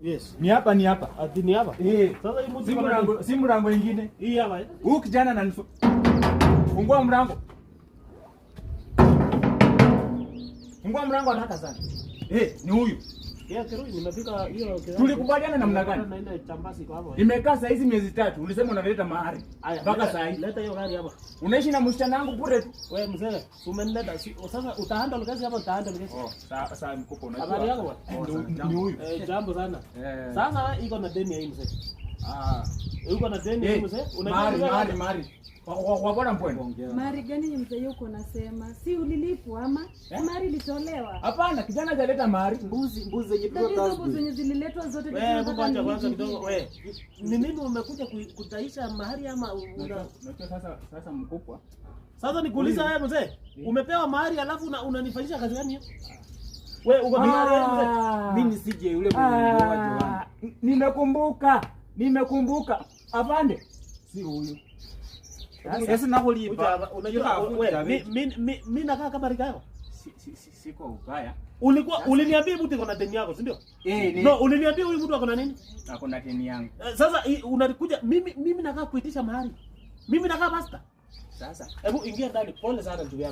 Yes. Ni hapa ni hapa. Ati ni hapa? Sasa hii mtu si mlango mwingine. Hii hapa. Huyu kijana fungua mlango. Fungua mlango haraka sana. Ni huyu. Kirui nimefika hiyo kirui. Tulikubaliana namna gani? Naenda chambasi kwa hapo. Imekaa saa hizi miezi 3. Ulisema unaleta mahari. Mpaka saa hii. Leta hiyo gari hapa. Unaishi na msichana wangu bure tu. Wewe mzee, umenileta. Sasa utahandle kazi hapa, utahandle kazi. Sasa mkopo unajua. Habari yako bwana? Ni huyu. Jambo sana. Sasa wewe iko na deni ya hii mzee. Uko na deni ya hii mzee? Mari. Wabona mbwenu. Mari gani mzee yuko nasema? Si ulilipwa ama? Mari ilitolewa. Hapana, kijana hajaleta mari. Mbuzi zenye mbuzi zililetwa zote. Wewe ngoja kwanza kidogo wewe. Ni nini umekuja kutaisha mahari ama unajua sasa mkubwa. Sasa nikuuliza wewe mzee, umepewa mahari alafu unanifanyisha kazi gani hiyo? Wewe uko na mahari mzee? Mimi sije yule mwenye Nimekumbuka. Afande. Si huyu. Sasa nakulipa. Unajua mimi nakaa kama rika yako. Siko ubaya. Uliniambia mtu iko na deni yako, si ndio? No, uliniambia huyu mtu ako na nini? Ako na deni yangu. Sasa unakuja mimi nakaa kuitisha mahari. Mimi nakaa basta. Sasa hebu ingia ndani. Pole sana ndugu yangu.